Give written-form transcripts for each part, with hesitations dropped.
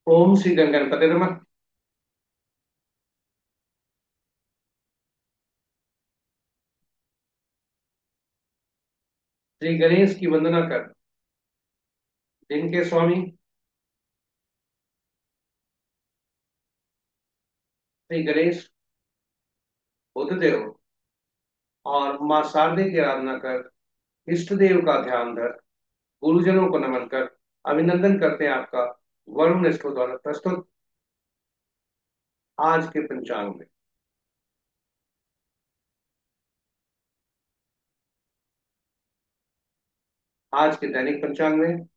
ओम श्री गणपति नमः। श्री गणेश की वंदना कर। दिन के स्वामी श्री गणेश बुद्धदेव और मां शारदे की आराधना कर। इष्ट देव का ध्यान धर। गुरुजनों को नमन कर। अभिनंदन करते हैं आपका वरुण स्टो द्वारा प्रस्तुत आज के पंचांग में। आज के दैनिक पंचांग में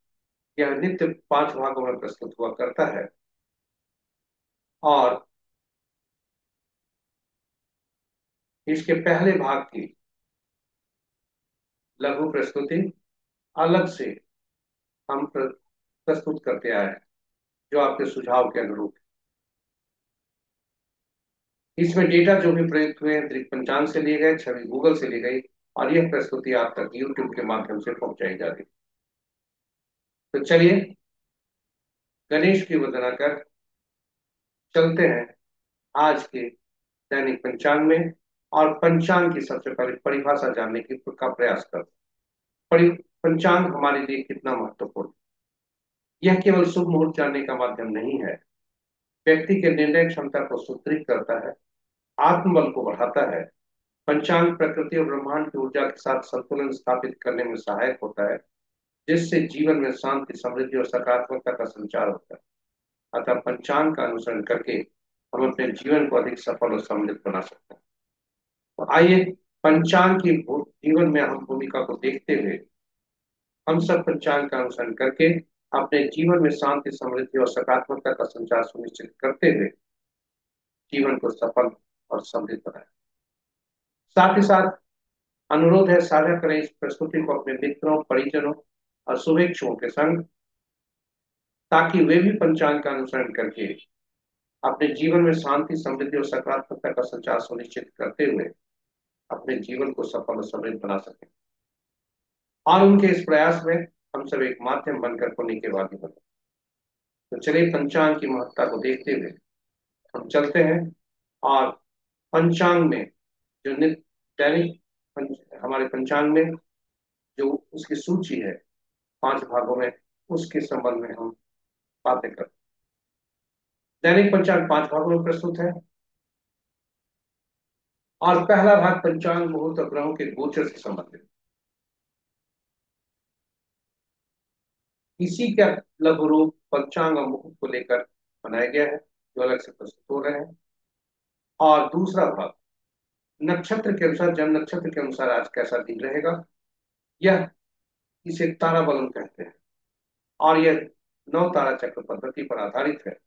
यह नित्य 5 भागों में प्रस्तुत हुआ करता है और इसके पहले भाग की लघु प्रस्तुति अलग से हम प्रस्तुत करते आए हैं, जो आपके सुझाव के अनुरूप है। इसमें डेटा जो भी प्रयुक्त हुए हैं दृक पंचांग से लिए गए, छवि गूगल से ली गई और यह प्रस्तुति आप तक यूट्यूब के माध्यम से पहुंचाई जा रही है। तो चलिए गणेश की वंदना कर चलते हैं आज के दैनिक पंचांग में और पंचांग की सबसे पहले परिभाषा जानने की का प्रयास करते हैं। पंचांग हमारे लिए कितना महत्वपूर्ण है। यह केवल शुभ मुहूर्त जानने का माध्यम नहीं है, व्यक्ति के निर्णय क्षमता को सुदृढ़ करता है, आत्मबल को बढ़ाता है। पंचांग प्रकृति और ब्रह्मांड की ऊर्जा के साथ संतुलन स्थापित करने में सहायक होता है, जिससे जीवन में शांति, समृद्धि और सकारात्मकता का संचार होता है। अतः पंचांग का अनुसरण करके हम अपने जीवन को अधिक सफल और समृद्ध बना सकते हैं। तो आइए पंचांग की जीवन में हम भूमिका को देखते हुए हम सब पंचांग का अनुसरण करके अपने जीवन में शांति, समृद्धि और सकारात्मकता का संचार सुनिश्चित करते हुए जीवन को सफल और समृद्ध बनाए। साथ ही साथ अनुरोध है, साझा करें इस प्रस्तुति को अपने मित्रों, परिजनों और शुभेच्छुओं के संग, ताकि वे भी पंचांग का अनुसरण करके अपने जीवन में शांति, समृद्धि और सकारात्मकता का संचार सुनिश्चित करते हुए अपने जीवन को सफल और समृद्ध बना सकें और उनके इस प्रयास में हम सब एक माध्यम बनकर पुण्य के भागी बने। तो चलिए पंचांग की महत्ता को देखते हुए हम चलते हैं और पंचांग में जो नित्य दैनिक हमारे पंचांग में जो उसकी सूची है 5 भागों में, उसके संबंध में हम बातें करते हैं। दैनिक पंचांग 5 भागों में प्रस्तुत है और पहला भाग पंचांग मुहूर्त और ग्रहों के गोचर से संबंधित। इसी का लघु रूप पंचांग और मुहूर्त को लेकर बनाया गया है, जो अलग से प्रस्तुत हो रहे हैं। और दूसरा भाग नक्षत्र के अनुसार, जन्म नक्षत्र के अनुसार आज कैसा दिन रहेगा, यह इसे तारा बलन कहते हैं और यह नौ तारा चक्र पद्धति पर आधारित है।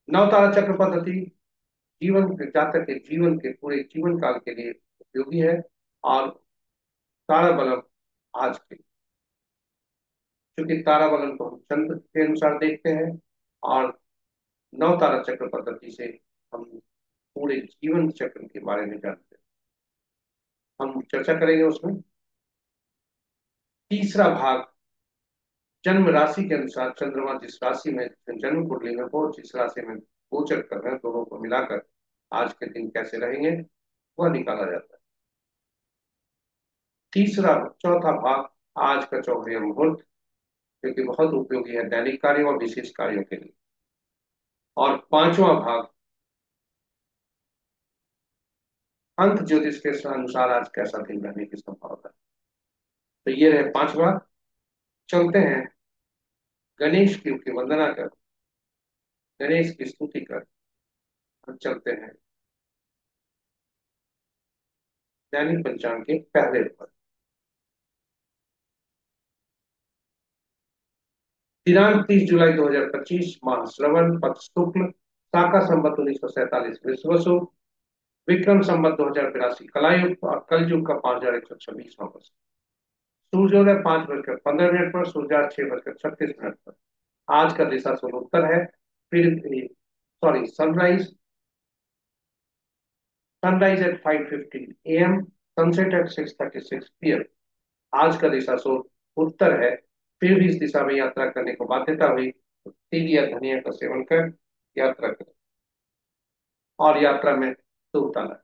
नौ तारा चक्र पद्धति जीवन के जातक के जीवन के पूरे जीवन काल के लिए उपयोगी है और तारा बलम आज के, क्योंकि तारा बलन को हम चंद्र के अनुसार देखते हैं और नौ तारा चक्र पद्धति से हम पूरे जीवन चक्र के बारे में जानते हैं। हम चर्चा करेंगे उसमें। तीसरा भाग जन्म राशि के अनुसार, चंद्रमा जिस राशि में जन्म कुंडली में हो, जिस राशि में गोचर कर रहे हैं, दोनों को मिलाकर आज के दिन कैसे रहेंगे वह निकाला जाता है। तीसरा चौथा भाग आज का चौथे मुहूर्त, जो कि बहुत उपयोगी है दैनिक कार्यों और विशेष कार्यों के लिए। और पांचवा भाग अंत ज्योतिष के अनुसार आज कैसा दिन रहने की संभावना है। तो ये रहे 5 भाग। चलते हैं गणेश की वंदना कर, गणेश की स्तुति कर, हम चलते हैं दैनिक पंचांग के पहले भाग। दिनांक 30 जुलाई 2025, माह श्रवण, पक्ष शुक्ल, शाका संवत 1947 विश्वसु, विक्रम संवत 2082 कलायुग और कलयुग का 5126वां वर्ष। सूर्योदय 5:15 पर, सूर्यास्त 6:36 पर। आज का दिशा सूर्य उत्तर है। फिर sorry sunrise sunrise at 5:15 AM, sunset at 6:36 PM। आज का दिशा सूर्य उत्तर है। फिर भी इस दिशा में यात्रा करने को बाध्यता हुई तो तिल या धनिया का सेवन कर यात्रा करें और यात्रा में शुभता लाए।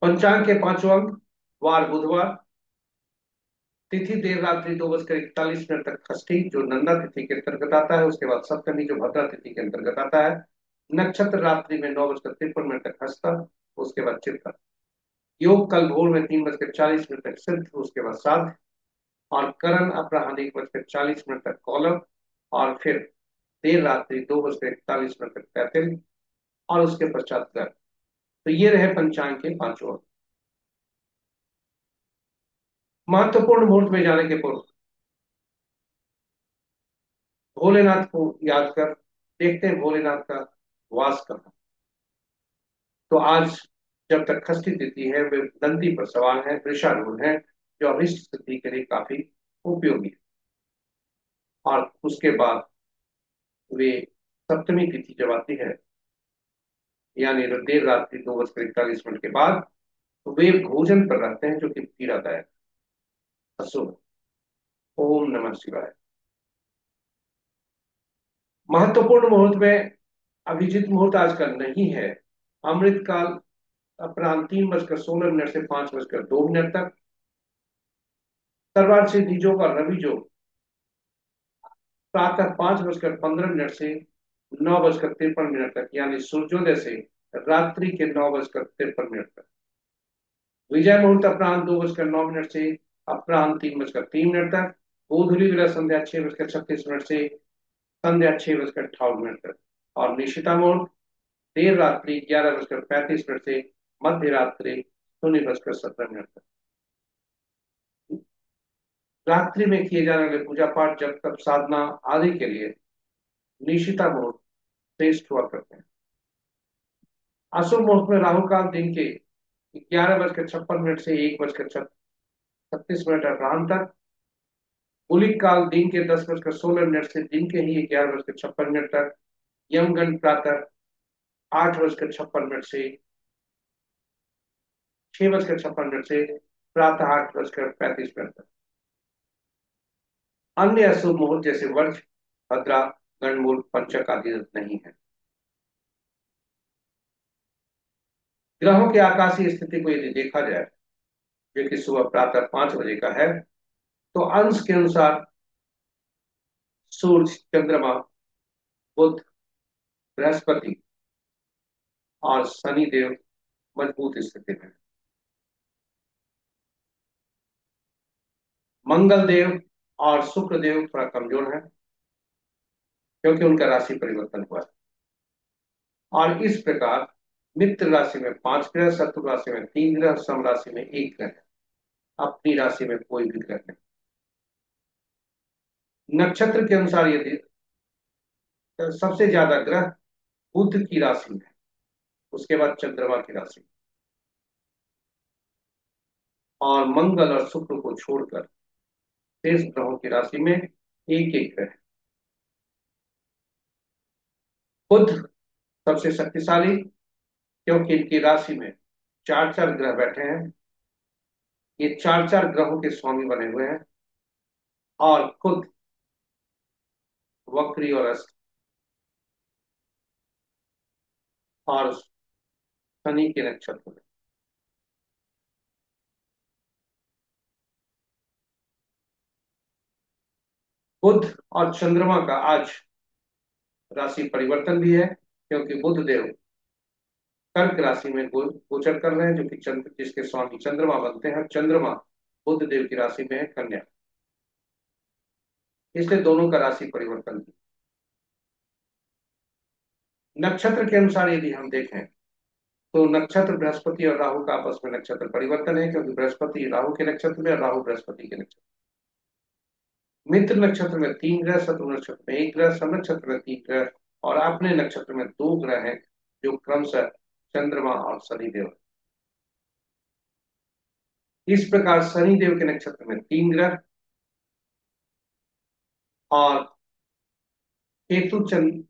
पंचांग के पांचों अंक: वार बुधवार, तिथि देर रात्रि 2:41 तक षष्ठी जो नंदा तिथि के अंतर्गत आता है, उसके बाद सप्तमी जो भद्रा तिथि के अंतर्गत आता है। नक्षत्र रात्रि में 9:53 तक हस्ता, उसके बाद चित्ता। योग कल भोर में 3:40 तक सिद्ध, उसके बाद साध। और करण अपराह्न 1:40 तक कौलव, और फिर देर रात्रि 2:41 तक तैतिल, और उसके पश्चात गर्भ। तो ये रहे पंचांग के पांचों अंक। महत्वपूर्ण मुहूर्त में जाने के पूर्व भोलेनाथ को याद कर देखते हैं भोलेनाथ का वास कहाँ। तो आज जब तक षष्ठी तिथि है, वे नंदी पर सवार है, वृषारूढ़ है, जो अभिष्ट सिद्धि के लिए काफी उपयोगी है। और उसके बाद वे सप्तमी तिथि जब आती है, यानी देर रात्रि 2:41 के बाद, तो वे भोजन पर रहते हैं, जो कि पीड़ादायक, अशुभ। ओम नमः शिवाय। महत्वपूर्ण मुहूर्त में अभिजीत मुहूर्त आज का नहीं है। अमृत काल अपराह्न 3:16 से 5:02 तक। तलवार से बीजों का रवि जोग प्रातः 5:15 से 9:53 तक, यानी सूर्योदय से रात्रि के 9:53 तक। विजय मुहूर्त अपराह्न 2:09 से अपराह्न 3:03 तक। गोधूली विलय संध्या 6:36 से संध्या 6:58 तक। और निशिता मुहूर्त देर रात्रि 11:35 से मध्य रात्रि 0:17 तक। रात्रि में किए जाने वाले पूजा पाठ, जब तक साधना आदि के लिए निशिता मुहूर्त श्रेष्ठ हुआ करते हैं। अशुभ मुहूर्त में राहु काल दिन के 11:56 से 1:36 अपराह्न तक। उलिक काल दिन के 10:16 से दिन के ही 11:56 तक। यमगंड प्रातः 8:56 से 6:56 से प्रातः 8:35 तक। अन्य अशुभ मुहूर्त जैसे वर्ष, भद्रा, गणमूल, पंचक आदि नहीं है। ग्रहों की आकाशीय स्थिति को यदि देखा जाए, जो कि सुबह प्रातः 5 बजे का है, तो अंश के अनुसार सूर्य, चंद्रमा, बुध, बृहस्पति और शनि देव मजबूत स्थिति में। मंगल देव और शुक्र देव थोड़ा कमजोर है, क्योंकि उनका राशि परिवर्तन हुआ है। और इस प्रकार मित्र राशि में 5 ग्रह, शत्रु राशि में 3 ग्रह, सम राशि में 1 ग्रह है। अपनी राशि में कोई भी ग्रह नहीं। नक्षत्र के अनुसार यदि सबसे ज्यादा ग्रह बुध की राशि में, उसके बाद चंद्रमा की राशि, और मंगल और शुक्र को छोड़कर शेष ग्रहों की राशि में एक एक ग्रह। बुध सबसे शक्तिशाली, क्योंकि इनकी राशि में चार चार ग्रह बैठे हैं। ये चार चार ग्रहों के स्वामी बने हुए हैं, और खुद वक्री और अस्त, और शनि के नक्षत्र में। बुध और चंद्रमा का आज राशि परिवर्तन भी है, क्योंकि बुध देव कर्क राशि में गोचर कर रहे हैं, जो कि चंद्र जिसके स्वामी चंद्रमा बनते हैं। चंद्रमा बुध देव की राशि में है, कन्या। इसलिए दोनों का राशि परिवर्तन भी। नक्षत्र के अनुसार यदि हम देखें, तो नक्षत्र बृहस्पति और राहु का आपस में नक्षत्र परिवर्तन है, क्योंकि बृहस्पति राहु के नक्षत्र में और राहु बृहस्पति के नक्षत्र। मित्र नक्षत्र में 3 ग्रह, शत्रु नक्षत्र में 1 ग्रह, सम नक्षत्र में 3 ग्रह, और अपने नक्षत्र में 2 ग्रह हैं, जो क्रमशः चंद्रमा और शनिदेव। इस प्रकार शनिदेव के नक्षत्र में 3 ग्रह, और केतु चंद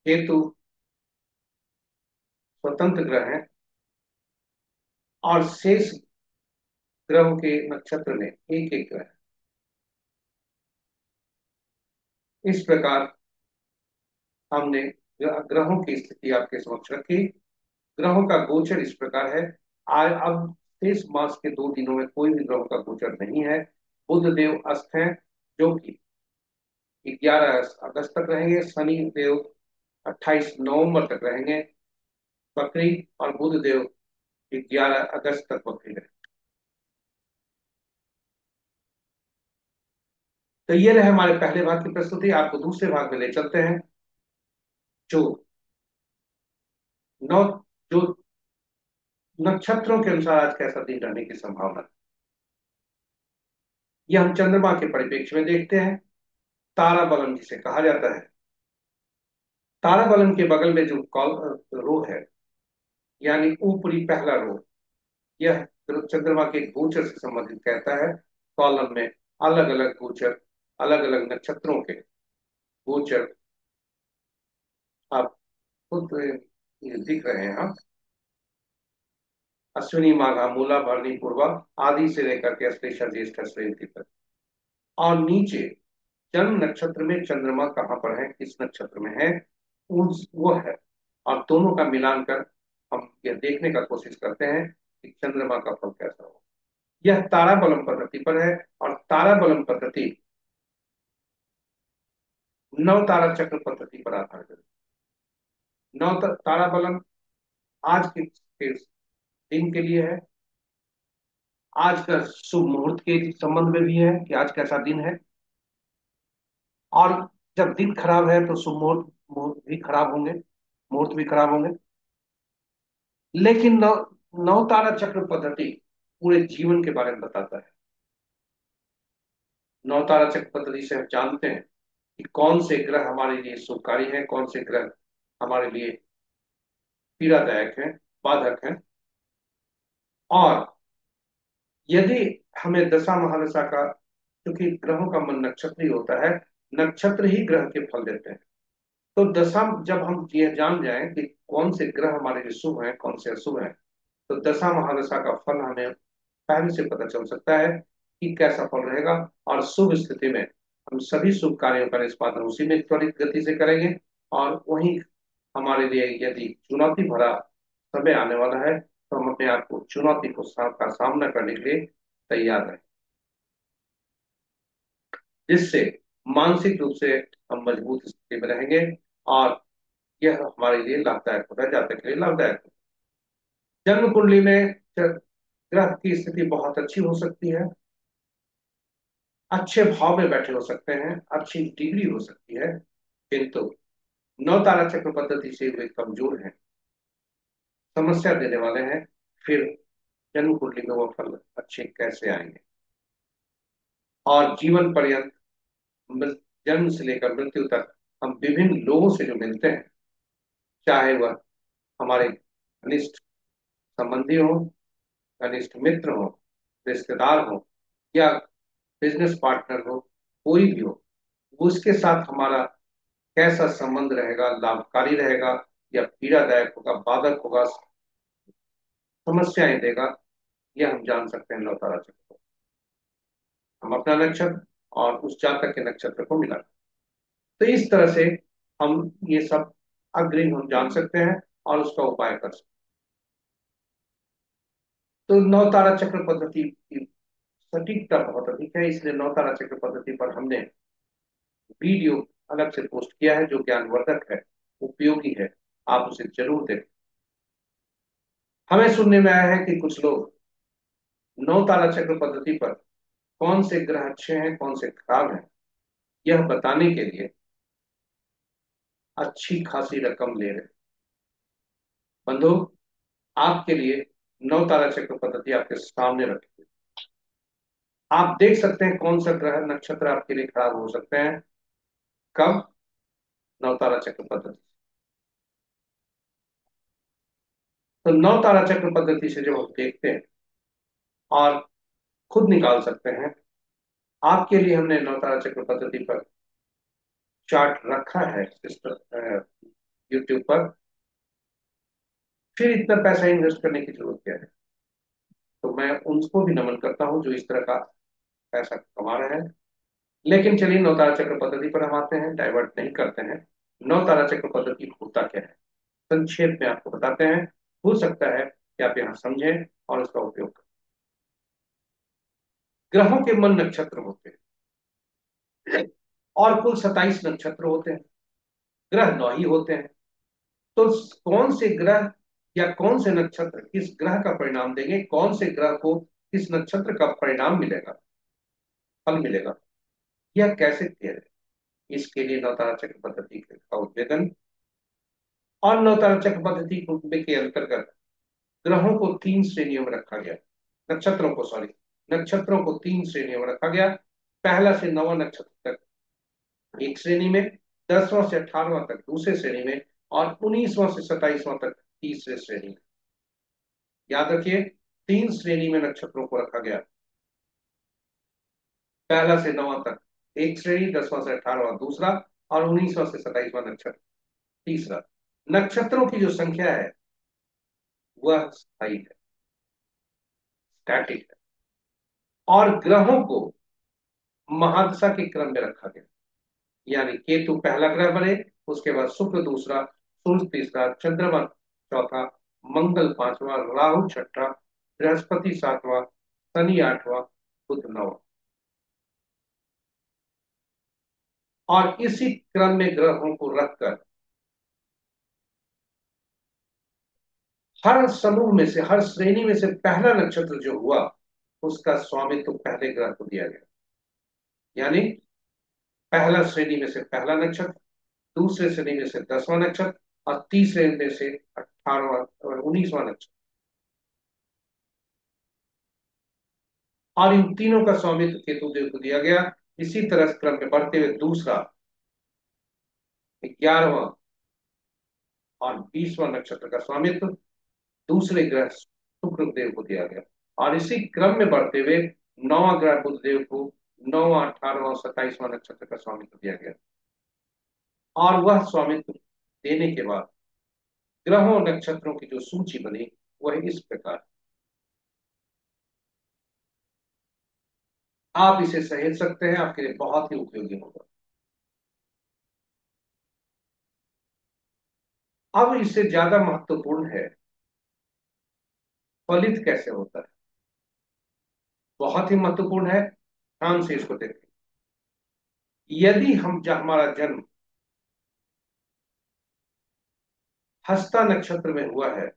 केतु स्वतंत्र ग्रह हैं, और शेष ग्रहों के नक्षत्र में एक एक ग्रह। इस प्रकार हमने ग्रहों की स्थिति आपके समक्ष रखी। ग्रहों का गोचर इस प्रकार है। आज अब शेष मास के 2 दिनों में कोई भी ग्रहों का गोचर नहीं है। बुध देव अस्त हैं, जो कि 11 अगस्त तक रहेंगे। शनि देव 28 नवंबर तक रहेंगे बकरी, और बुध देव 11 अगस्त तक बकरी रहेंगे। तो ये रहे हमारे पहले भाग की प्रस्तुति। आपको दूसरे भाग में ले चलते हैं, जो नौ जो नक्षत्रों के अनुसार आज कैसा दिन रहने की संभावना है। ये हम चंद्रमा के परिप्रेक्ष्य में देखते हैं। तारा बलम जिसे कहा जाता है, तारा बलम के बगल में जो कॉल रो है, यानी ऊपरी पहला रो, यह चंद्रमा के गोचर से संबंधित कहता है। कॉलम में अलग अलग गोचर, अलग अलग नक्षत्रों के गोचर आप खुद ये दिख रहे हैं। हम अश्विनी, माघा, मूला, भरणी, पूर्वा आदि से लेकर के अश्लेषा, ज्येष्ठा, श्रेष्ठी तक। और नीचे जन्म नक्षत्र में चंद्रमा कहाँ पर है, किस नक्षत्र में है, उस वो है। और दोनों का मिलान कर हम यह देखने का कोशिश करते हैं कि चंद्रमा का फल कैसा हो। यह ताराबलम पद्धति पर है, और ताराबलम पद्धति नव तारा चक्र पद्धति पर आधारित है। ताराबलम आज के दिन के लिए है। आज का शुभ मुहूर्त के संबंध में भी है कि आज कैसा दिन है। और जब दिन खराब है तो शुभ मुहूर्त मुहूर्त भी खराब होंगे, मुहूर्त भी खराब होंगे। लेकिन नव तारा चक्र पद्धति पूरे जीवन के बारे में बताता है। नव तारा चक्र पद्धति से हम जानते हैं कि कौन से ग्रह हमारे लिए शुभकारी हैं, कौन से ग्रह हमारे लिए पीड़ादायक हैं, बाधक हैं। और यदि हमें दशा महादशा का, क्योंकि ग्रहों का मन नक्षत्र ही होता है, नक्षत्र ही ग्रह के फल देते हैं। तो दशा, जब हम ये जान जाएं कि कौन से ग्रह हमारे लिए शुभ हैं, कौन से अशुभ हैं, तो दशा महादशा का फल हमें पहले से पता चल सकता है कि कैसा फल रहेगा। और शुभ स्थिति में हम सभी शुभ कार्यों का निष्पादन उसी में त्वरित गति से करेंगे। और वहीं हमारे लिए यदि चुनौती भरा समय आने वाला है, तो हम अपने आप को चुनौती को का सामना करने के लिए तैयार रहें, जिससे मानसिक रूप से हम मजबूत स्थिति में रहेंगे। और यह हमारे लिए लाभदायक होता है, जातक के लिए लाभदायक होता है। जन्म कुंडली में ग्रह की स्थिति बहुत अच्छी हो सकती है, अच्छे भाव में बैठे हो सकते हैं, अच्छी डिग्री हो सकती है, किंतु नौ तारा चक्र पद्धति से वे कमजोर हैं, समस्या देने वाले हैं। फिर जन्म कुंडली में वो फल अच्छे कैसे आएंगे। और जीवन पर्यंत जन्म से लेकर मृत्यु तक हम विभिन्न लोगों से जो मिलते हैं, चाहे वह हमारे घनिष्ठ संबंधी हो, घनिष्ठ मित्र हो, रिश्तेदार हो, या बिजनेस पार्टनर हो, कोई भी हो, उसके साथ हमारा कैसा संबंध रहेगा, लाभकारी रहेगा या पीड़ादायक होगा, बाधक होगा, समस्याएं देगा, यह हम जान सकते हैं नवतारा चक्र को। हम अपना नक्षत्र और उस जातक के नक्षत्र को मिला, तो इस तरह से हम ये सब अग्रिम हम जान सकते हैं और उसका उपाय कर सकते हैं। तो नवतारा चक्र पद्धति की सटीकता बहुत अधिक है, इसलिए नवतारा चक्र पद्धति पर हमने वीडियो अलग से पोस्ट किया है, जो ज्ञानवर्धक है, उपयोगी है। आप उसे जरूर देखें। हमें सुनने में आया है कि कुछ लोग नौ तारा चक्र पद्धति पर कौन से ग्रह अच्छे हैं, कौन से खराब हैं, यह बताने के लिए अच्छी खासी रकम ले रहे हैं। बंधु, आपके लिए नौ तारा चक्र पद्धति आपके सामने रखी है। आप देख सकते हैं कौन सा ग्रह नक्षत्र आपके लिए खराब हो सकते हैं, कब, नौ तारा चक्र पद्धति। तो नौ तारा चक्र पद्धति से जब हम देखते हैं और खुद निकाल सकते हैं, आपके लिए हमने नौ तारा चक्र पद्धति पर चार्ट रखा है सिस्टम यूट्यूब पर। फिर इतना पैसा इन्वेस्ट करने की जरूरत क्या है। तो मैं उनको भी नमन करता हूं जो इस तरह का पैसा कमा रहे हैं। लेकिन चलिए नवतारा चक्र पद्धति पर हम आते हैं, डाइवर्ट नहीं करते हैं। नवतारा चक्र पद्धति होता क्या है, संक्षेप में आपको बताते हैं। हो सकता है कि आप यहाँ समझें और उसका उपयोग करें। ग्रहों के मन नक्षत्र होते हैं और कुल 27 नक्षत्र होते हैं। ग्रह 9 ही होते हैं। तो कौन से ग्रह या कौन से नक्षत्र किस ग्रह का परिणाम देंगे, कौन से ग्रह को किस नक्षत्र का परिणाम मिलेगा, फल मिलेगा, यह कैसे किया जाए। इसके लिए नवतारा चक्र पद्धति का उद्भेदन और नवतारा चक्र पद्धति के अंतर्गत ग्रहों को 3 श्रेणियों में रखा गया। नक्षत्रों को, सॉरी, नक्षत्रों को 3 श्रेणियों में रखा गया। पहला से 9वां नक्षत्र तक एक श्रेणी में, 10वां से 18वां तक दूसरे श्रेणी में, और 19वां से 27वां तक तीसरे श्रेणी में। याद रखिए, 3 श्रेणी में नक्षत्रों को रखा गया। पहला से 9वां तक एक श्रेणी, 10वां से 18वां दूसरा, और 19वां से 27वां नक्षत्र तीसरा। नक्षत्रों की जो संख्या है वह स्थायी है, स्टैटिक है। और ग्रहों को महादशा के क्रम में रखा गया। यानी केतु पहला ग्रह बने, उसके बाद शुक्र दूसरा, सूर्य तीसरा, चंद्रमा चौथा, मंगल पांचवा, राहु छठा, बृहस्पति सातवां, शनि आठवां, बुध नौवां। और इसी क्रम में ग्रहों को रखकर हर समूह में से, हर श्रेणी में से पहला नक्षत्र जो हुआ उसका स्वामित्व पहले ग्रह को दिया गया। यानी पहला श्रेणी में से पहला नक्षत्र, दूसरे श्रेणी में से 10वां नक्षत्र, और तीसरे में से 18वां और 19वां नक्षत्र। और इन तीनों का स्वामित्व केतु देव को दिया गया। इसी तरह क्रम में बढ़ते हुए दूसरा, 11वां और 20वां नक्षत्र का स्वामित्व दूसरे ग्रह शुक्र देव को दिया गया। और इसी क्रम में बढ़ते हुए 9वां ग्रह बुध देव को 9वां, 18वां और 27वां नक्षत्र का स्वामित्व दिया गया। और वह स्वामित्व देने के बाद ग्रहों और नक्षत्रों की जो सूची बनी वह इस प्रकार। आप इसे सहेज सकते हैं, आपके लिए बहुत ही उपयोगी होगा। अब इससे ज्यादा महत्वपूर्ण है फलित कैसे होता है। बहुत ही महत्वपूर्ण है, ध्यान से इसको देखें। यदि हमारा जन्म हस्ता नक्षत्र में हुआ है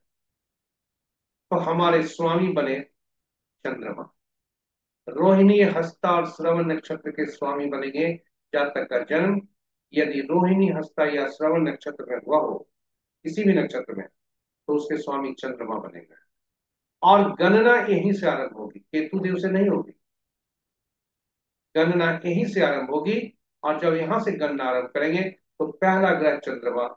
तो हमारे स्वामी बने चंद्रमा। रोहिणी, हस्ता और श्रवण नक्षत्र के स्वामी बनेंगे जातक का जन्म। यदि रोहिणी, हस्ता या श्रवण नक्षत्र में हुआ हो, किसी भी नक्षत्र में, तो उसके स्वामी चंद्रमा बनेगा। और गणना यहीं से आरंभ होगी, केतु देव से नहीं होगी। गणना यहीं से आरंभ होगी। और जब यहां से गणना आरंभ करेंगे तो पहला ग्रह चंद्रमा,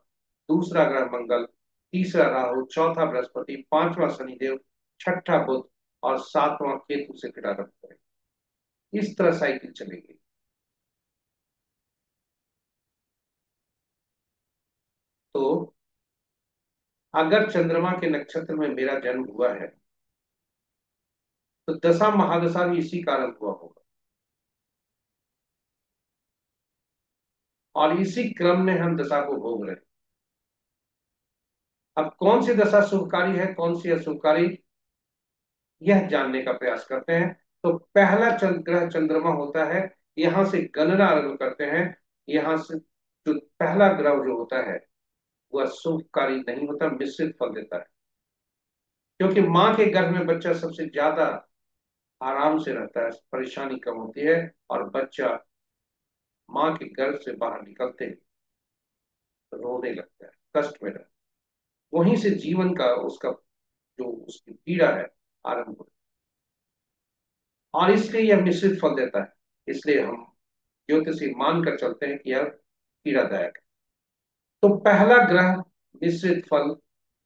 दूसरा ग्रह मंगल, तीसरा राहु, चौथा बृहस्पति, पांचवा शनिदेव, छठा बुध और सातवां केतु से फिर आरंभ करेंगे। इस तरह साइकिल चलेगी। तो अगर चंद्रमा के नक्षत्र में मेरा जन्म हुआ है तो दशा महादशा भी इसी कारण हुआ होगा। और इसी क्रम में हम दशा को भोग रहे हैं। अब कौन सी दशा शुभकारी है, कौन सी अशुभकारी, यह जानने का प्रयास करते हैं। तो पहला ग्रह चंद्रमा होता है, यहां से गणना आरंभ करते हैं। यहां से जो पहला ग्रह जो होता है वह शुभकारी नहीं होता, मिश्रित फल देता है। क्योंकि मां के गर्भ में बच्चा सबसे ज्यादा आराम से रहता है, परेशानी कम होती है। और बच्चा मां के गर्भ से बाहर निकलते ही रोने लगता है, कष्ट में रहता है। वहीं से जीवन का उसका जो उसकी पीड़ा है आरंभ होती है। और इसलिए यह मिश्रित फल देता है। इसलिए हम ज्योतिषी मानकर चलते हैं कि यह पीड़ादायक है। तो पहला ग्रह मिश्रित फल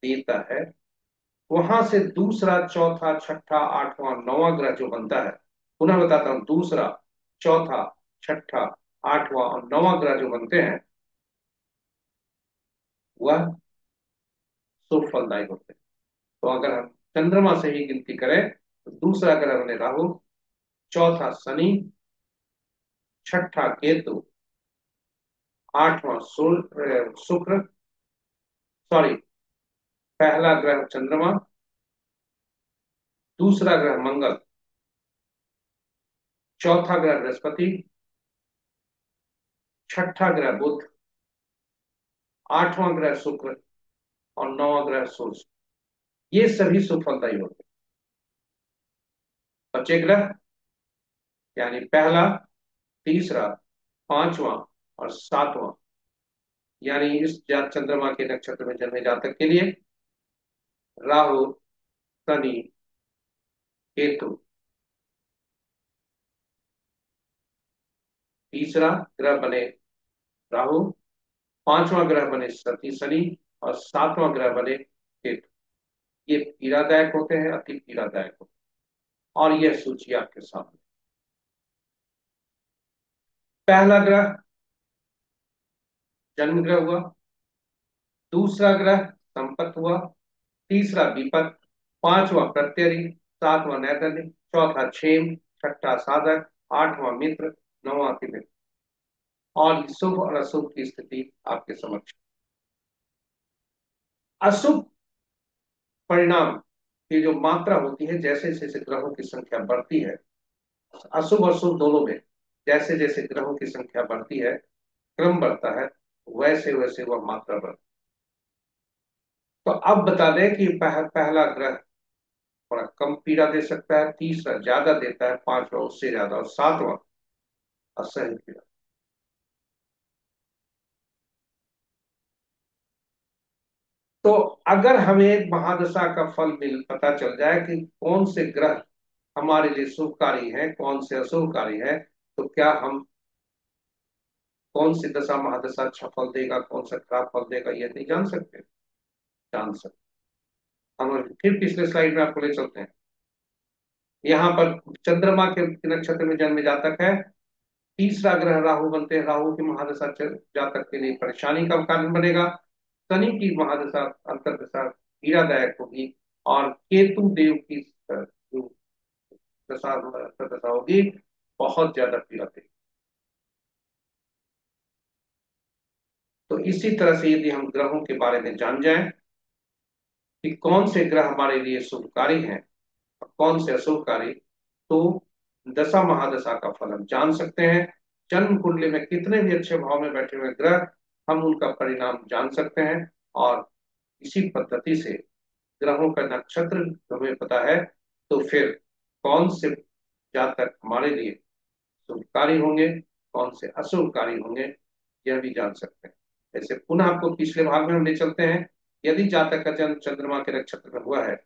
देता है। वहां से दूसरा, चौथा, छठा, आठवां, नौवां ग्रह जो बनता है, पुनः बताता हूं, दूसरा, चौथा, छठा, आठवां और नौवां ग्रह जो बनते हैं वह शुभ फलदायक होते हैं। तो अगर हम चंद्रमा से ही गिनती करें तो दूसरा ग्रह बने राहु, चौथा शनि, छठा केतु, आठवां शुक्र, सॉरी, पहला ग्रह चंद्रमा, दूसरा ग्रह मंगल, चौथा ग्रह बृहस्पति, छठा ग्रह बुध, आठवां ग्रह शुक्र और नौवां ग्रह सूर्य। ये सभी शुभ फलदायी होते हैं। बचे ग्रह यानी पहला, तीसरा, पांचवा और सातवां, यानी इस चंद्रमा के नक्षत्र में जन्मे जातक के लिए राहु, शनि, केतु। तीसरा ग्रह बने राहु, पांचवा ग्रह बने सती शनि और सातवां ग्रह बने केतु। ये पीड़ादायक होते हैं, अति पीड़ादायक होते हैं। और यह सूची आपके सामने। पहला ग्रह जन्म ग्रह हुआ, दूसरा ग्रह संपत्ति हुआ, तीसरा विपत, पांचवा प्रत्यरि, सातवां नैदन्य, चौथा क्षेम, छठा साधक, आठवां मित्र, नौवां अतिमित्र। और शुभ और अशुभ की स्थिति आपके समक्ष। अशुभ परिणाम की जो मात्रा होती है, जैसे जैसे ग्रहों की संख्या बढ़ती है, अशुभ और शुभ दोनों में जैसे जैसे ग्रहों की संख्या बढ़ती है, क्रम बढ़ता है, वैसे वैसे वह मात्रा बढ़ती है। तो अब बता दें कि पहला ग्रह थोड़ा कम पीड़ा दे सकता है, तीसरा ज्यादा देता है, पांचवा उससे ज्यादा और सातवां असह्य पीड़ा। तो अगर हमें एक महादशा का फल मिल पता चल जाए कि कौन से ग्रह हमारे लिए शुभकारी है, कौन से अशुभकारी है, तो क्या हम कौन सी दशा महादशा अच्छा फल देगा, कौन सा खराब फल देगा, ये नहीं जान सकते? जान सकते। हम फिर पिछले स्लाइड में आपको ले चलते हैं। यहाँ पर चंद्रमा के नक्षत्र में जन्म जातक है, तीसरा ग्रह राहु बनते हैं, राहु की महादशा जातक के लिए परेशानी का कारण बनेगा। शनि की महादशा अंतर्दशा पीड़ादायक होगी और केतु देव की जो दशा अंतर्दशा होगी बहुत ज्यादा पीड़ा देगी। तो इसी तरह से यदि हम ग्रहों के बारे में जान जाएं कि कौन से ग्रह हमारे लिए शुभकारी हैं और कौन से अशुभकारी, तो दशा महादशा का फल हम जान सकते हैं। जन्म कुंडली में कितने भी अच्छे भाव में बैठे हुए ग्रह, हम उनका परिणाम जान सकते हैं। और इसी पद्धति से ग्रहों का नक्षत्र हमें पता है, तो फिर कौन से जातक हमारे लिए शुभकारी होंगे, कौन से अशुभकारी होंगे, यह भी जान सकते हैं। जैसे पुनः आपको पिछले भाग में हम ले चलते हैं। यदि जातक का जन्म चंद्रमा के नक्षत्र में हुआ है,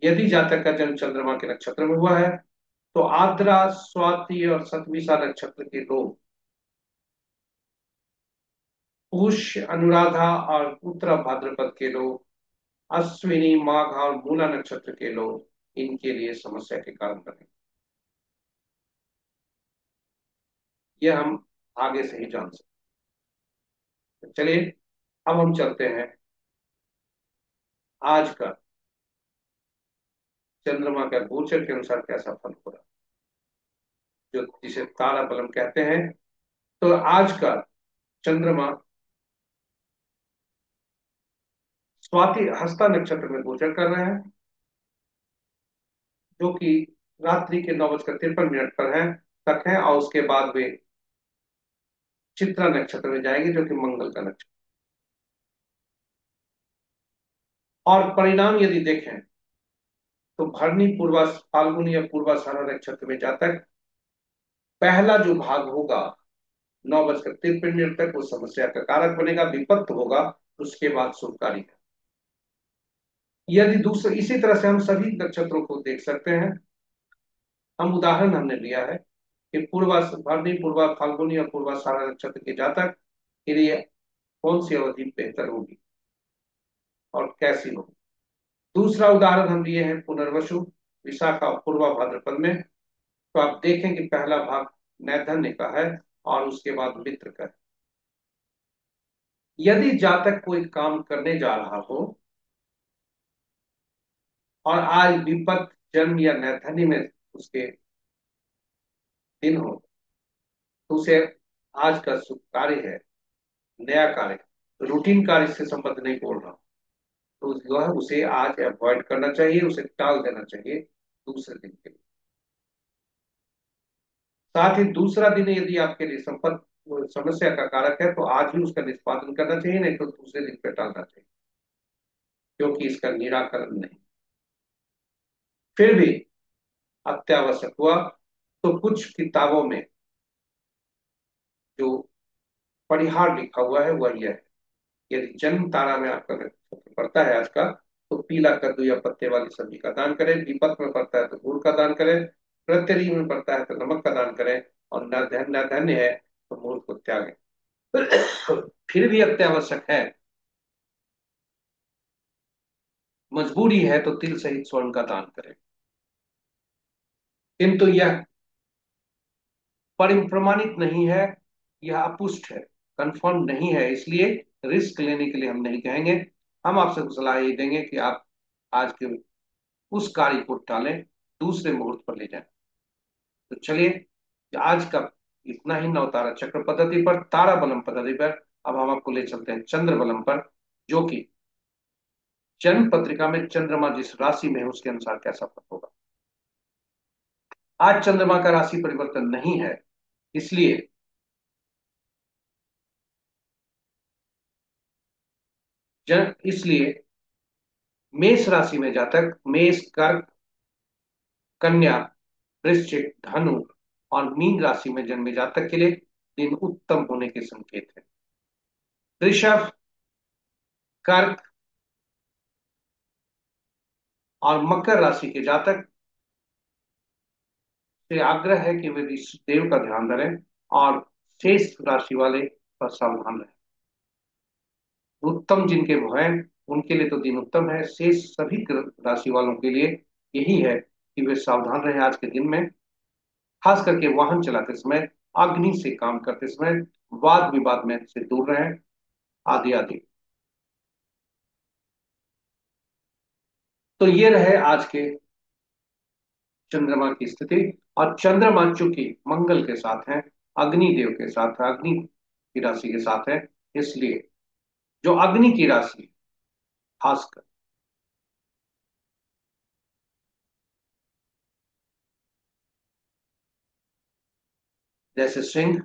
यदि जातक का जन्म चंद्रमा के नक्षत्र में हुआ है, तो आद्रा, स्वाति और सतविसा नक्षत्र के लोग, पुष्य, अनुराधा और उत्तरा भाद्रपद के लोग, अश्विनी, माघ और मूला नक्षत्र के लोग, इनके लिए समस्या के कारण बने। यह हम आगे से ही जान सकते हैं। चलिए अब हम चलते हैं आज का चंद्रमा का गोचर के अनुसार कैसा फल हो रहा है, जो जिसे तारा बलम कहते हैं। तो आज का चंद्रमा स्वाति हस्ता नक्षत्र में गोचर कर रहे हैं, जो कि रात्रि के 9:53 पर है तक है, और उसके बाद वे चित्रा नक्षत्र में जाएंगे, जो कि मंगल का नक्षत्र। और परिणाम यदि देखें तो भरनी, पूर्वा फाल्गुनी या पूर्वाषाढ़ा नक्षत्र में जातक, पहला जो भाग होगा 9:53 तक वो समस्या का कारक बनेगा, विपत्त होगा। उसके बाद शुभकारी है। यदि दूसरे इसी तरह से हम सभी नक्षत्रों को देख सकते हैं। हम उदाहरण हमने लिया है कि पूर्वा भरनी, पूर्वा फाल्गुनी और पूर्वाषाढ़ा नक्षत्र के जातक के लिए कौन सी अवधि बेहतर होगी और कैसी होगी। दूसरा उदाहरण हम लिए हैं पुनर्वसु, विशाखा और पूर्वा भाद्रपद में। तो आप देखें कि पहला भाग नैधन्य का है और उसके बाद मित्र का है। यदि जातक कोई काम करने जा रहा हो और आज विपत जन्म या नैथनी में उसके दिन हो, तो उसे आज का शुभ कार्य है, नया कार्य, रूटीन कार्य से संबंध नहीं बोल रहा हूं, तो जो है उसे आज अवॉइड करना चाहिए, उसे टाल देना चाहिए दूसरे दिन के लिए। साथ ही दूसरा दिन यदि आपके लिए संपत्ति समस्या का कारक है तो आज ही उसका निष्पादन करना चाहिए, नहीं तो दूसरे दिन पे टालना चाहिए, क्योंकि इसका निराकरण नहीं। फिर भी अत्यावश्यक हुआ तो कुछ किताबों में जो परिहार लिखा हुआ है वह यह है, यदि जन्म तारा में आपका नक्षत्र पड़ता है आज का, तो पीला कद्दू या पत्ते वाली सब्जी का दान करें, दीपक में पड़ता है तो गुड़ का दान करें, प्रत्यरी में पड़ता है तो नमक का दान करें, और न धन्य है तो मूर्ख को त्यागें। फिर भी अत्यावश्यक है, मजबूरी है तो तिल सहित स्वर्ण का दान करें, किंतु यह प्रमाणित नहीं है, यह अपुष्ट है, कंफर्म नहीं है, इसलिए रिस्क लेने के लिए हम नहीं कहेंगे। हम आपसे सलाह ये देंगे कि आप आज के उस कार्य को टालें, दूसरे मुहूर्त पर ले जाएं। तो चलिए, आज का इतना ही नवतारा चक्र पद्धति पर, तारा बलम पद्धति पर। अब हम आपको ले चलते हैं चंद्र बलम पर, जो कि जन्म पत्रिका में चंद्रमा जिस राशि में है उसके अनुसार कैसा फल होगा। आज चंद्रमा का राशि परिवर्तन नहीं है, इसलिए इसलिए मेष राशि में जातक, मेष, कर्क, कन्या, वृश्चिक, धनु और मीन राशि में जन्मे जातक के लिए दिन उत्तम होने के संकेत है। वृषभ, कर्क और मकर राशि के जातक से आग्रह है कि वे देव का ध्यान धरें, और शेष राशि वाले पर सावधान रहें। उत्तम जिनके वो हैं उनके लिए तो दिन उत्तम है, शेष सभी राशि वालों के लिए यही है कि वे सावधान रहें आज के दिन में, खास करके वाहन चलाते समय, अग्नि से काम करते समय, वाद विवाद में से दूर रहें, आदि आदि। तो ये रहे आज के चंद्रमा की स्थिति। और चंद्रमा चूंकि मंगल के साथ है, अग्नि देव के साथ है, अग्नि की राशि के साथ है, इसलिए जो अग्नि की राशि खासकर, जैसे सिंह,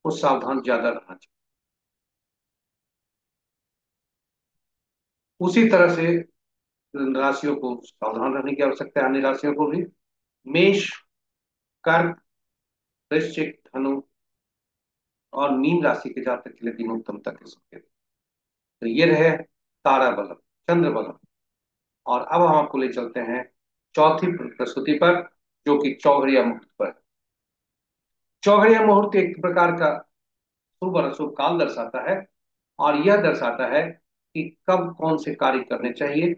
को सावधान ज्यादा रहना चाहिए। उसी तरह से राशियों को सावधान रहने की आवश्यकता है, अन्य राशियों को भी। मेष, कर्क, वृश्चिक, धनु और मीन राशि के जातक के लिए दिन उत्तमता के संकेत। तो ये रहे तारा बलम, चंद्र बलम। और अब हम आपको ले चलते हैं चौथी प्रस्तुति पर, जो कि चौघड़िया मुहूर्त पर। चौघड़िया मुहूर्त एक प्रकार का शुभ और अशुभ काल दर्शाता है, और यह दर्शाता है कि कब कौन से कार्य करने चाहिए।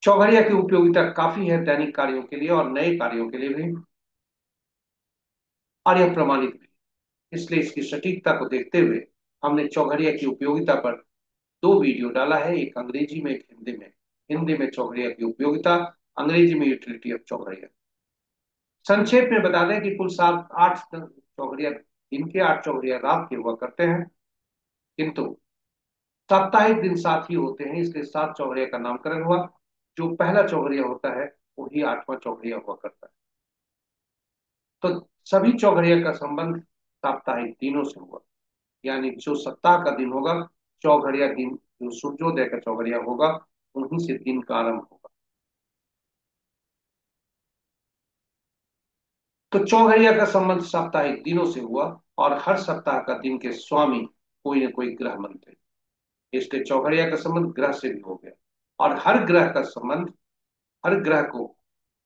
चौघड़िया की उपयोगिता काफी है दैनिक कार्यों के लिए और नए कार्यों के लिए भी, और यह प्रमाणित भी। इसलिए इसकी सटीकता को देखते हुए हमने चौघड़िया की उपयोगिता पर दो वीडियो डाला है, एक अंग्रेजी में, एक हिंदी में। हिंदी में चौघड़िया की उपयोगिता, अंग्रेजी में यूटिलिटी ऑफ चौघड़िया। संक्षेप में बता दें कि कुल 7 8 चौघड़िया दिन के, 8 चौघड़िया रात के हुआ करते हैं, किंतु साप्ताहिक दिन 7 ही होते हैं, इसलिए 7 चौघड़िया का नामकरण हुआ। जो पहला चौघड़िया होता है वही 8वां चौघड़िया हुआ करता है। तो सभी चौघड़िया का संबंध साप्ताहिक दिनों से हुआ, यानी जो सप्ताह का दिन होगा, चौघड़िया दिन जो सूर्योदय का चौघड़िया होगा, उन्हीं से दिन का आरंभ होगा। तो चौघड़िया का संबंध साप्ताहिक दिनों से हुआ, और हर सप्ताह का दिन के स्वामी कोई न कोई ग्रह मंत्र, इसलिए चौघड़िया का संबंध ग्रह से भी हो गया। और हर ग्रह का संबंध, हर ग्रह को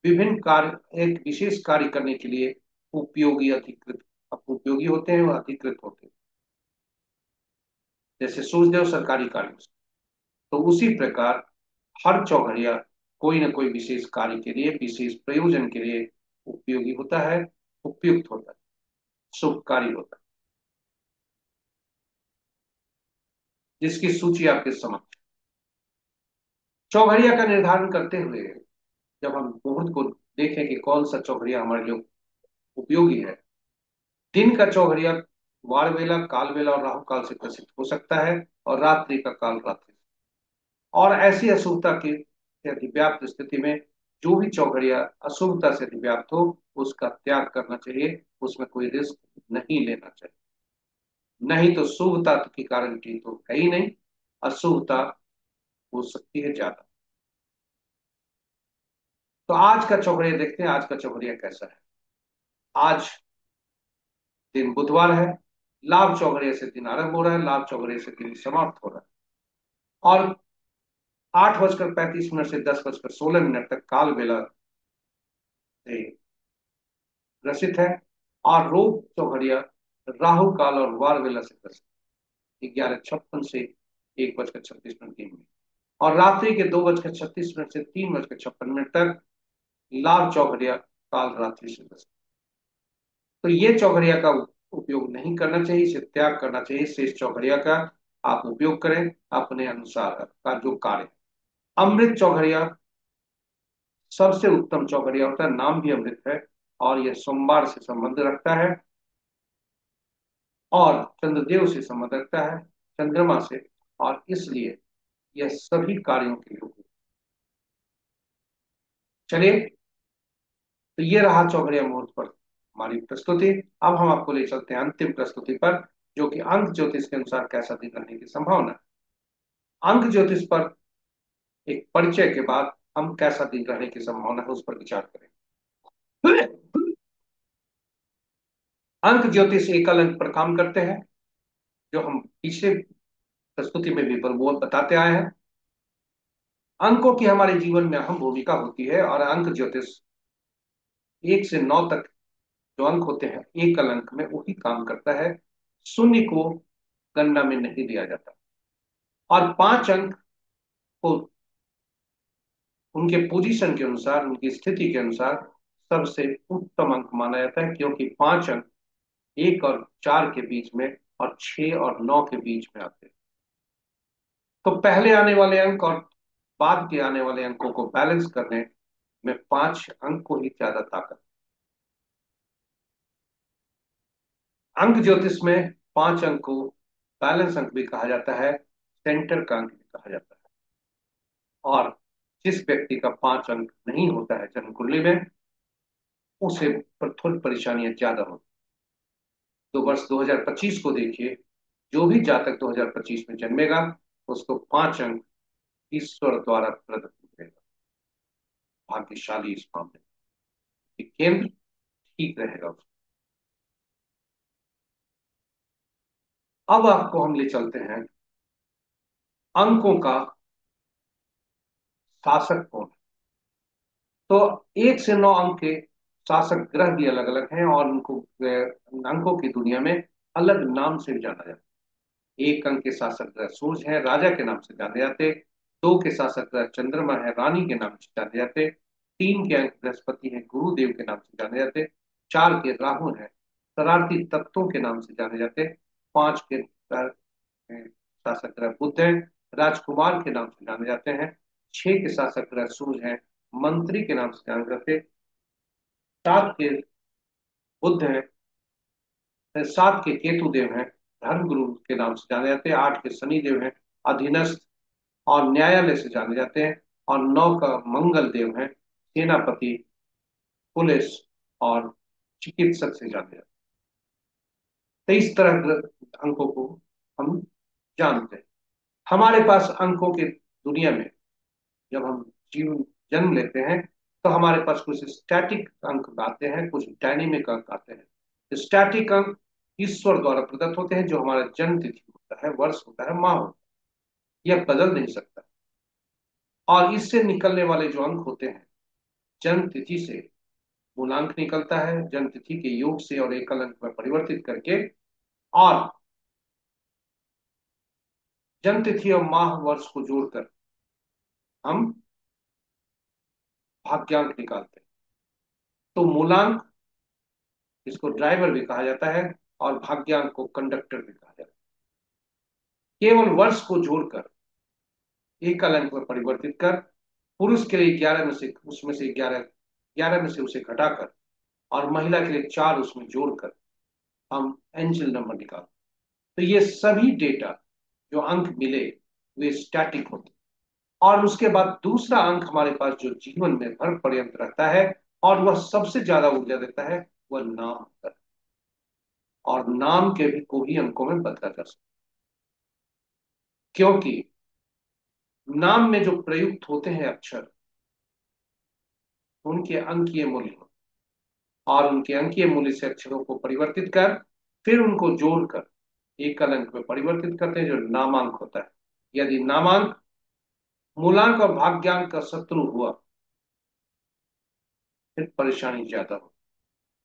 विभिन्न कार्य, एक विशेष कार्य करने के लिए उपयोगी अधिकृत, उपयोगी होते हैं और अधिकृत होते हैं। जैसे सूर्यदेव सरकारी कार्य, तो उसी प्रकार हर चौघड़िया कोई ना कोई विशेष कार्य के लिए, विशेष प्रयोजन के लिए उपयोगी होता है, उपयुक्त होता है। शुभकारी होता है, जिसकी सूची आपके समक्ष। चौघड़िया का निर्धारण करते हुए जब हम मुहूर्त को देखें कि कौन सा चौघड़िया हमारे लिए उपयोगी है। दिन का चौघड़िया वार वेला, काल वेला और राहु काल से प्रसिद्ध हो सकता है, और रात्रि का काल रात्रि। और ऐसी अशुभता की से अधिव्याप्त स्थिति में जो भी चौघड़िया अशुभता से अधिव्याप्त हो, उसका त्याग करना चाहिए, उसमें कोई रिस्क नहीं लेना चाहिए। नहीं तो शुभता की गारंटी तो है ही नहीं, अशुभता हो सकती है ज्यादा। तो आज का चौघड़िया देखते हैं, आज का चौघड़िया कैसा है। आज दिन बुधवार है, लाभ चौघड़िया से दिन आरंभ हो रहा है, लाभ चौघड़िया से दिन समाप्त हो रहा है। और 8:35 से 10:16 तक काल बेला से ग्रसित है। और रोग चौघड़िया राहु काल और वार वेला से ग्रसित, 11:56 से 1:36 दिन में। और रात्रि के 2:36 से 3:56 तक लाभ चौघड़िया काल रात्रि से ग्रसित। तो ये चौघड़िया का उपयोग नहीं करना चाहिए, इसे त्याग करना चाहिए। शेष चौघड़िया का आप उपयोग करें अपने अनुसार का जो कार्य। अमृत चौघड़िया सबसे उत्तम चौघड़िया होता है, नाम भी अमृत है, और यह सोमवार से संबंध रखता है और चंद्रदेव से संबंध रखता है, चंद्रमा से, और इसलिए यह सभी कार्यों के लिए। चलिए, तो ये रहा चौघड़िया मुहूर्त पर हमारी प्रस्तुति। अब हम आपको ले चलते हैं अंतिम प्रस्तुति पर, जो कि अंक ज्योतिष के अनुसार कैसा दिन रहने की संभावना है। अंक ज्योतिष पर एक परिचय के बाद हम कैसा दिन रहने की संभावना है उस पर विचार करें। अंक ज्योतिष एकल अंक पर काम करते हैं, जो हम पिछले प्रस्तुति में भी वो बताते आए हैं। अंकों की हमारे जीवन में अहम भूमिका होती है, और अंक ज्योतिष 1 से 9 तक जो अंक होते हैं एकल अंक में वही काम करता है। शून्य को गणना में नहीं लिया जाता, और 5 अंक को उनके पोजीशन के अनुसार, उनकी स्थिति के अनुसार सबसे उत्तम अंक माना जाता है, क्योंकि 5 अंक 1 और 4 के बीच में और 6 और 9 के बीच में आते हैं। तो पहले आने वाले अंक और बाद के आने वाले अंकों को बैलेंस करने में 5 अंक को ही ज्यादा ताकत। अंक ज्योतिष में 5 अंक को बैलेंस अंक भी कहा जाता है, सेंटर का अंक भी कहा जाता है। और जिस व्यक्ति का 5 अंक नहीं होता है जन्म कुंडली में, उसे पर थोड़ी परेशानियां ज्यादा होती। तो वर्ष 2025 को देखिए, जो भी जातक 2025 में जन्मेगा उसको 5 अंक ईश्वर द्वारा प्रदत्त मिलेगा। भाग्यशाली इस मामले में, केंद्र ठीक रहेगा उसका। अब आपको हम ले चलते हैं अंकों का शासक कौन है। तो 1 से 9 अंक के शासक ग्रह भी अलग अलग हैं, और उनको अंकों की दुनिया में अलग नाम से भी जाना जाता है। 1 अंक के शासक ग्रह सूर्य है, राजा के नाम से जाने जाते। 2 के शासक ग्रह चंद्रमा है, रानी के नाम से जाने जाते। 3 के अंक बृहस्पति है, गुरुदेव के नाम से जाने जाते। 4 के राहु है, शरारती तत्वों के नाम से जाने जाते। 5 के शासक ग्रह बुध है, राजकुमार के नाम से जाने जाते हैं। 6 के शासक ग्रह सूर्य है, मंत्री के नाम से जाने जाते। 7 के बुध है, 7 के केतु देव हैं, धर्म गुरु के नाम से जाने जाते हैं। 8 के शनि देव हैं, अधीनस्थ और न्यायालय से जाने जाते हैं। और 9 का मंगल देव है, सेनापति, पुलिस और चिकित्सक से जाने जाते हैं। तो इस तरह अंकों को हम जानते हैं। हमारे पास अंकों की दुनिया में जब हम जीवन जन्म लेते हैं, तो हमारे पास कुछ स्टैटिक अंक आते हैं, कुछ डायनेमिक अंक आते हैं। स्टैटिक अंक ईश्वर द्वारा प्रदत्त होते हैं, जो हमारा जन्म तिथि होता है, वर्ष होता है, माह होता है, यह बदल नहीं सकता। और इससे निकलने वाले जो अंक होते हैं, जन्म तिथि से मूलांक निकलता है, जन्म तिथि के योग से और एकल अंक में परिवर्तित करके, और जन्म तिथि और माह वर्ष को जोड़कर हम भाग्यांक निकालते हैं। तो मूलांक इसको ड्राइवर भी कहा जाता है, और भाग्यांक को कंडक्टर भी कहा जाता है। केवल वर्ष को जोड़कर एकल अंक में परिवर्तित कर, पुरुष के लिए 11 में से उसमें से 11 में से उसे घटाकर, और महिला के लिए 4 उसमें जोड़कर हम एंजल नंबर निकालते हैं। तो ये सभी डेटा जो अंक मिले वे स्टैटिक होते हैं। और उसके बाद दूसरा अंक हमारे पास जो जीवन में भर पर्यंत रहता है और वह सबसे ज्यादा ऊर्जा देता है, वह नाम होता है। और नाम के भी को भी अंकों में बदला जा सकता है, क्योंकि नाम में जो प्रयुक्त होते हैं अक्षर, उनके अंकीय मूल्य होते हैं। और उनके अंकीय मूल्य से अक्षरों को परिवर्तित कर, फिर उनको जोड़कर एकल अंक में परिवर्तित करते हैं जो नामांक होता है। यदि नामांक मूलांक और भाग्यांक का शत्रु हुआ, फिर परेशानी ज्यादा हो।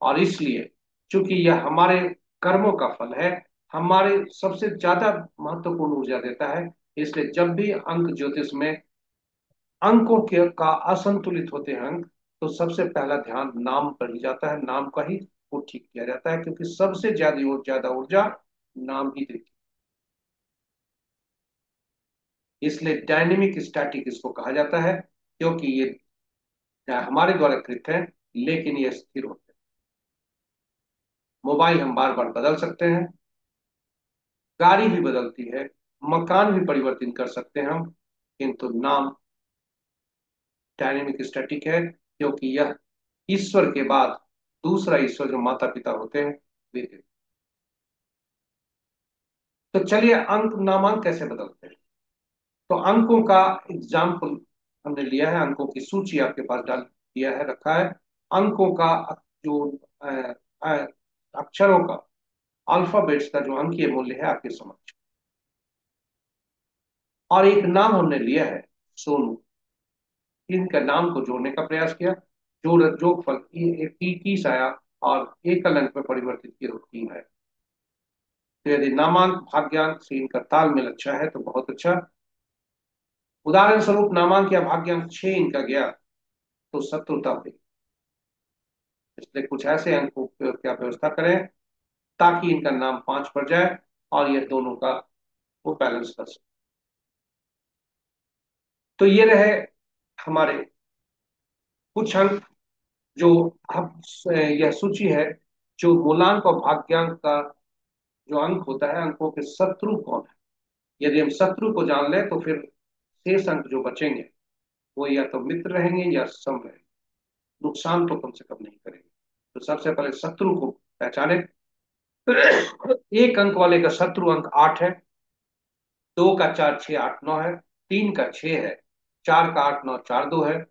और इसलिए चूंकि यह हमारे कर्मों का फल है, हमारे सबसे ज्यादा महत्वपूर्ण ऊर्जा देता है, इसलिए जब भी अंक ज्योतिष में अंकों के का असंतुलित होते हैं अंक, तो सबसे पहला ध्यान नाम पर ही जाता है, नाम का ही वो ठीक किया जाता है, क्योंकि सबसे ज्यादा ऊर्जा नाम ही देती है। इसलिए डायनेमिक स्टैटिक इसको कहा जाता है, क्योंकि ये हमारे द्वारा कृत है, लेकिन ये स्थिर होते हैं। मोबाइल हम बार बार बदल सकते हैं, गाड़ी भी बदलती है, मकान भी परिवर्तन कर सकते हैं हम, किंतु नाम डायनेमिक स्टैटिक है, क्योंकि यह ईश्वर के बाद दूसरा ईश्वर जो माता पिता होते हैं वे थे। तो चलिए अंक नामांक कैसे बदलते हैं। तो अंकों का एग्जाम्पल हमने लिया है, अंकों की सूची आपके पास डाल दिया है, रखा है। अंकों का जो अ, अ, अक्षरों का, अल्फाबेट्स का जो अंकीय मूल्य है आपके समक्ष। और एक नाम हमने लिया है, सोनू। इनका नाम को जोड़ने का प्रयास किया, जोगफल 30 आया, और एकल अंक में परिवर्तित किया तो 3 आया। तो यदि नामांक भाग्यांक से इनका तालमेल अच्छा है तो बहुत अच्छा। उदाहरण स्वरूप नामांक या भाग्यांक 6 इनका गया तो शत्रुता हुई। इसलिए कुछ ऐसे अंकों की क्या व्यवस्था करें ताकि इनका नाम 5 पर जाए, और ये दोनों का वो बैलेंस कर सके। तो ये रहे हमारे कुछ अंक जो हम, यह सूची है जो मूलांक और भाग्यांक का जो अंक होता है, अंकों के शत्रु कौन है। यदि हम शत्रु को जान लें तो फिर शेष अंक जो बचेंगे वो या तो मित्र रहेंगे या सम रहेंगे, नुकसान तो कम से कम नहीं करेंगे। तो सबसे पहले शत्रु को पहचाने। एक अंक वाले का शत्रु अंक 8 है, 2 का 4 6 8 9 है, 3 का 6 है, 4 का 8 9 4 2 है,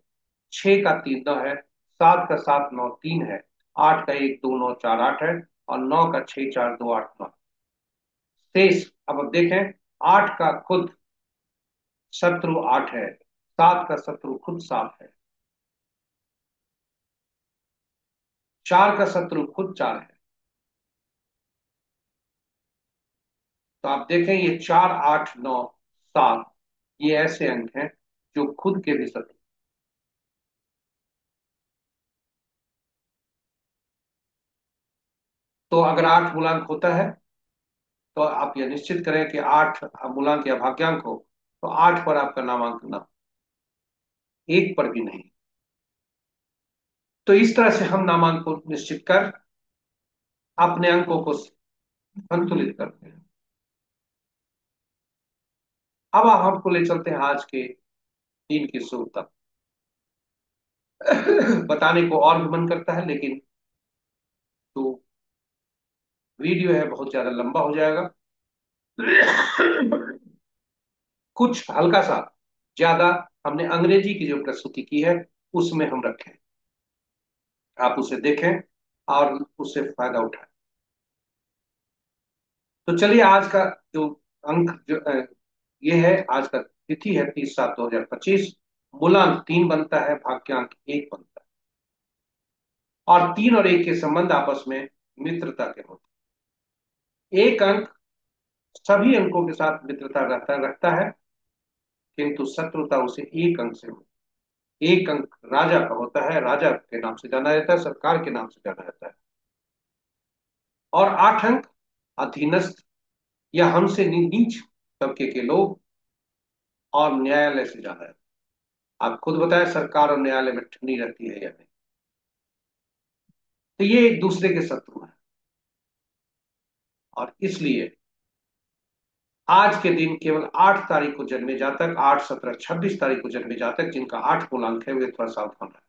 6 का 3 9 है, 7 का 7 9 3 है, 8 का 1 2 9 4 8 है, और 9 का 6 4 2 8 9। शेष अब देखें, 8 का खुद शत्रु 8 है, 7 का शत्रु खुद 7 है, 4 का शत्रु खुद 4 है। तो आप देखें ये 4 8 9 7, ये ऐसे अंक हैं जो खुद के भी शत्रु। तो अगर 8 मूलांक होता है तो आप यह निश्चित करें कि 8 मूलांक या भाग्यांक हो, तो 8 पर आपका नामांकन ना, एक पर भी नहीं। तो इस तरह से हम नामांक को निश्चित कर अपने अंकों को संतुलित करते हैं। अब हम आपको ले चलते हैं आज के दिन की शुरू तक। बताने को और भी मन करता है, लेकिन तो वीडियो है बहुत ज्यादा लंबा हो जाएगा। कुछ हल्का सा ज्यादा हमने अंग्रेजी की जो प्रस्तुति की है उसमें हम रखें, आप उसे देखें और उससे फायदा उठाएं। तो चलिए आज का जो अंक जो ये है, आज का तिथि है 30/7/2025। मूलांक 3 बनता है, भाग्यांक 1 बनता है, और 3 और 1 के संबंध आपस में मित्रता के होते हैं। एक अंक सभी अंकों के साथ मित्रता रखता है, किंतु शत्रुता उसे एक अंक से होती है। एक अंक राजा का होता है, राजा के नाम से जाना जाता है, सरकार के नाम से जाना जाता है। और 8 अंक अधीनस्थ या हमसे नीच तबके के लोग और न्यायालय से ज्यादा है। आप खुद बताएं, सरकार और न्यायालय में ठंडी रहती है या नहीं? तो ये एक दूसरे के शत्रु हैं। और इसलिए आज के दिन केवल 8 तारीख को जन्मे जातक, 8, 17, 26 तारीख को जन्मे जातक जिनका 8 पूर्णांक है, वे थोड़ा सावधान रहे।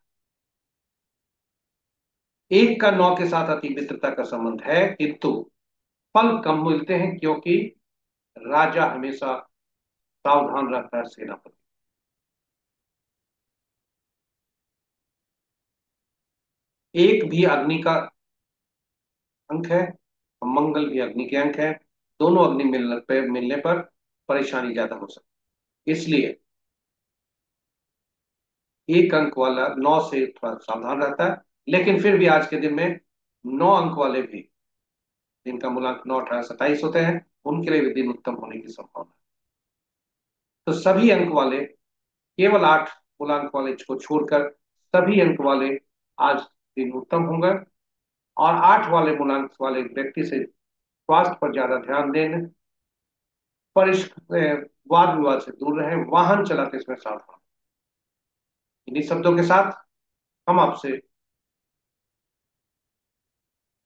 एक का 9 के साथ अति मित्रता का संबंध है, किंतु फल कम मिलते हैं, क्योंकि राजा हमेशा सावधान रहता है सेनापति। एक भी अग्नि का अंक है, मंगल भी अग्नि के अंक है। दोनों अग्नि मिलने पर परेशानी ज्यादा हो सकती है। इसलिए एक अंक वाला 9 से थोड़ा सावधान रहता है। लेकिन फिर भी आज के दिन में 9 अंक वाले भी, जिनका मूलांक 9, 18, 27 होते हैं, उनके लिए भी दिन उत्तम होने की संभावना है। तो सभी अंक वाले, केवल 8 पूर्णांक वाले को छोड़कर सभी अंक वाले आज दिन उत्तम होंगे। और 8 वाले पूर्णांक वाले व्यक्ति से स्वास्थ्य पर ज्यादा ध्यान दें, वाद विवाद से दूर रहें, वाहन चलाते समय सावधान। इन्हीं शब्दों के साथ हम आपसे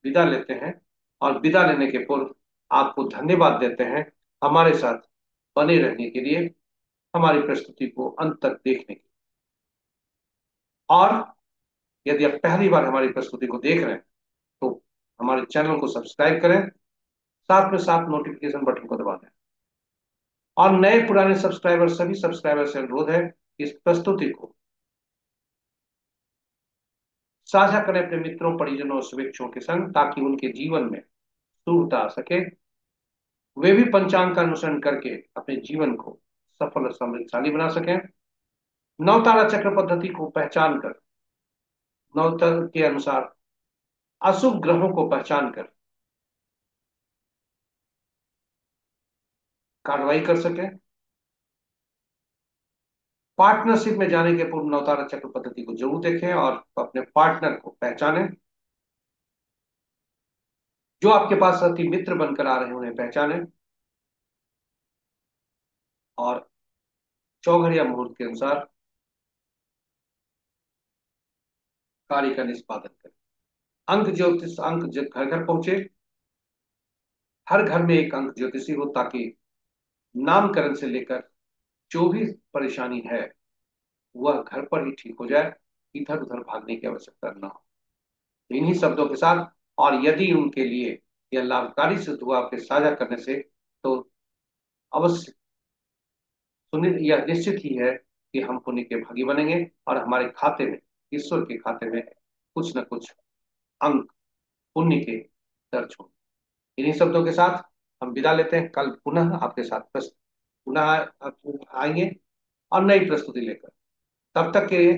विदा लेते हैं, और विदा लेने के पूर्व आपको धन्यवाद देते हैं हमारे साथ बने रहने के लिए, हमारी प्रस्तुति को अंत तक देखने के लिए। और यदि आप पहली बार हमारी प्रस्तुति को देख रहे हैं तो हमारे चैनल को सब्सक्राइब करें, साथ में साथ नोटिफिकेशन बटन को दबा दें। और नए पुराने सब्सक्राइबर, सभी सब्सक्राइबर से अनुरोध है कि इस प्रस्तुति को साझा करें अपने मित्रों, परिजनों और शुभेच्छुओं के संग, ताकि उनके जीवन में शुभता आ सके, वे भी पंचांग का अनुसरण करके अपने जीवन को सफल और समृद्धशाली बना सकें। नवतारा चक्र पद्धति को पहचान कर, नवतारा के अनुसार अशुभ ग्रहों को पहचान कर कार्रवाई कर सकें। पार्टनरशिप में जाने के पूर्व नवतारा चक्र पद्धति को जरूर देखें और अपने पार्टनर को पहचानें। जो आपके पास अति मित्र बनकर आ रहे हैं, उन्हें पहचानें और चौघड़िया मुहूर्त के अनुसार कार्य का निष्पादन करें। अंक ज्योतिष, अंक घर घर पहुंचे। हर घर में एक अंक ज्योतिषी हो, ताकि नामकरण से लेकर जो भी परेशानी है वह घर पर ही ठीक हो जाए, इधर उधर भागने की आवश्यकता न हो। तो इन्हीं शब्दों के साथ, और यदि उनके लिए यह लाभकारी सिद्ध हुआ आपके साझा करने से, तो अवश्य सुनिश्चित, यह निश्चित ही है कि हम पुण्य के भागी बनेंगे और हमारे खाते में, ईश्वर के खाते में कुछ न कुछ अंक पुण्य के दर्ज होंगे। इन्हीं शब्दों के साथ हम विदा लेते हैं। कल पुनः आपके साथ पुनः आएंगे और नई प्रस्तुति लेकर। तब तक के लिए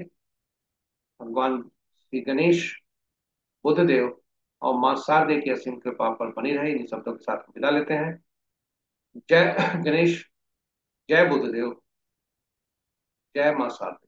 भगवान श्री गणेश, बुद्धदेव और मां शारदे की असीम कृपा पर बनी रहे। इन शब्दों के साथ हम विदा लेते हैं। जय गणेश, जय बुद्धदेव, जय मां शारदे।